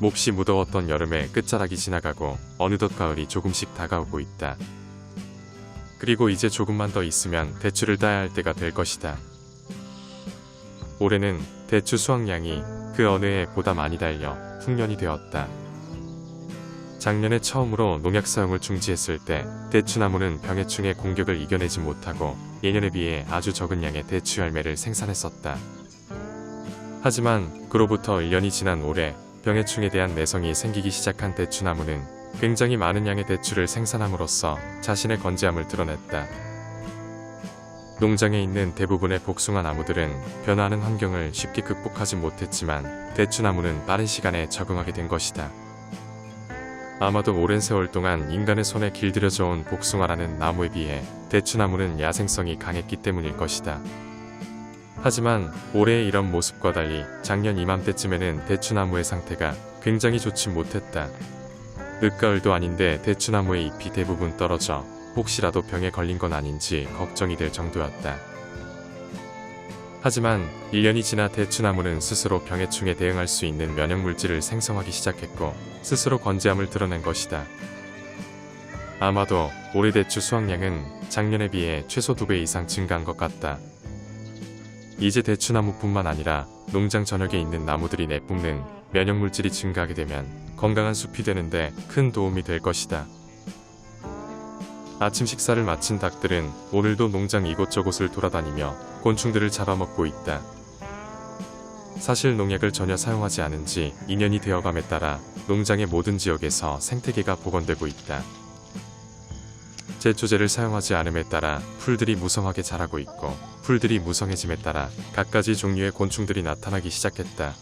몹시 무더웠던 여름의 끝자락이 지나가고 어느덧 가을이 조금씩 다가오고 있다. 그리고 이제 조금만 더 있으면 대추를 따야 할 때가 될 것이다. 올해는 대추 수확량이 그 어느 해보다 많이 달려 풍년이 되었다. 작년에 처음으로 농약 사용을 중지했을 때 대추나무는 병해충의 공격을 이겨내지 못하고 예년에 비해 아주 적은 양의 대추 열매를 생산했었다. 하지만 그로부터 1년이 지난 올해 병해충에 대한 내성이 생기기 시작한 대추나무는 굉장히 많은 양의 대추를 생산함으로써 자신의 건재함을 드러냈다. 농장에 있는 대부분의 복숭아 나무들은 변화하는 환경을 쉽게 극복하지 못했지만 대추나무는 빠른 시간에 적응하게 된 것이다. 아마도 오랜 세월 동안 인간의 손에 길들여져 온 복숭아라는 나무에 비해 대추나무는 야생성이 강했기 때문일 것이다. 하지만 올해의 이런 모습과 달리 작년 이맘때쯤에는 대추나무의 상태가 굉장히 좋지 못했다. 늦가을도 아닌데 대추나무의 잎이 대부분 떨어져 혹시라도 병에 걸린 건 아닌지 걱정이 될 정도였다. 하지만 1년이 지나 대추나무는 스스로 병해충에 대응할 수 있는 면역물질을 생성하기 시작했고 스스로 건재함을 드러낸 것이다. 아마도 올해 대추 수확량은 작년에 비해 최소 2배 이상 증가한 것 같다. 이제 대추나무뿐만 아니라 농장 전역에 있는 나무들이 내뿜는 면역물질이 증가하게 되면 건강한 숲이 되는데 큰 도움이 될 것이다. 아침 식사를 마친 닭들은 오늘도 농장 이곳저곳을 돌아다니며 곤충들을 잡아먹고 있다. 사실 농약을 전혀 사용하지 않은 지 2년이 되어감에 따라 농장의 모든 지역에서 생태계가 복원되고 있다. 제초제를 사용하지 않음에 따라 풀들이 무성하게 자라고 있고 풀들이 무성해짐에 따라 갖가지 종류의 곤충들이 나타나기 시작했다.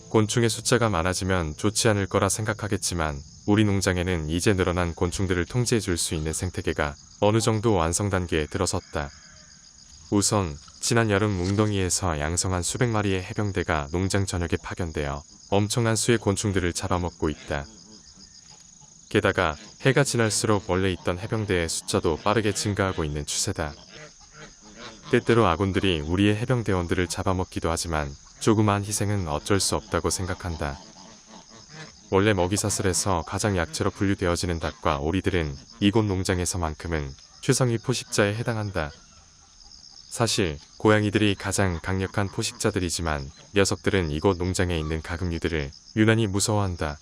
곤충의 숫자가 많아지면 좋지 않을 거라 생각하겠지만 우리 농장에는 이제 늘어난 곤충들을 통제해 줄 수 있는 생태계가 어느 정도 완성 단계에 들어섰다. 우선 지난 여름 웅덩이에서 양성한 수백 마리의 해병대가 농장 전역에 파견되어 엄청난 수의 곤충들을 잡아먹고 있다. 게다가 해가 지날수록 원래 있던 해병대의 숫자도 빠르게 증가하고 있는 추세다. 때때로 아군들이 우리의 해병대원들을 잡아먹기도 하지만 조그마한 희생은 어쩔 수 없다고 생각한다. 원래 먹이사슬에서 가장 약체로 분류되어지는 닭과 오리들은 이곳 농장에서만큼은 최상위 포식자에 해당한다. 사실 고양이들이 가장 강력한 포식자들이지만 녀석들은 이곳 농장에 있는 가금류들을 유난히 무서워한다.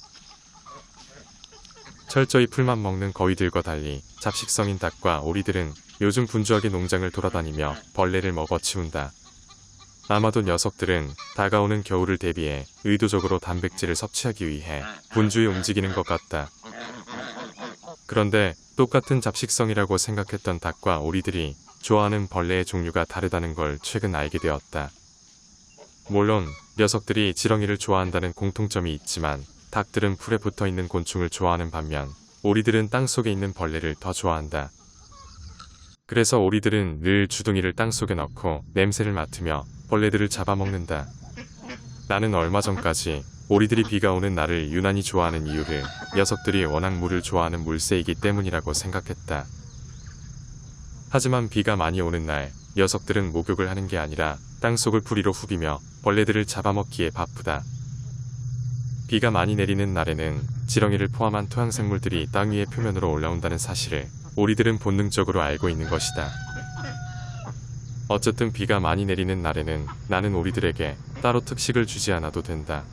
철저히 풀만 먹는 거위들과 달리 잡식성인 닭과 오리들은 요즘 분주하게 농장을 돌아다니며 벌레를 먹어치운다. 아마도 녀석들은 다가오는 겨울을 대비해 의도적으로 단백질을 섭취하기 위해 분주히 움직이는 것 같다. 그런데 똑같은 잡식성이라고 생각했던 닭과 오리들이 좋아하는 벌레의 종류가 다르다는 걸 최근 알게 되었다. 물론 녀석들이 지렁이를 좋아한다는 공통점이 있지만 닭들은 풀에 붙어있는 곤충을 좋아하는 반면 오리들은 땅속에 있는 벌레를 더 좋아한다. 그래서 오리들은 늘 주둥이를 땅속에 넣고 냄새를 맡으며 벌레들을 잡아먹는다. 나는 얼마 전까지 오리들이 비가 오는 날을 유난히 좋아하는 이유를 녀석들이 워낙 물을 좋아하는 물새이기 때문이라고 생각했다. 하지만 비가 많이 오는 날 녀석들은 목욕을 하는 게 아니라 땅속을 부리로 후비며 벌레들을 잡아먹기에 바쁘다. 비가 많이 내리는 날에는 지렁이를 포함한 토양생물들이 땅 위의 표면으로 올라온다는 사실을 오리들은 본능적으로 알고 있는 것이다. 어쨌든 비가 많이 내리는 날에는 나는 오리들에게 따로 특식을 주지 않아도 된다.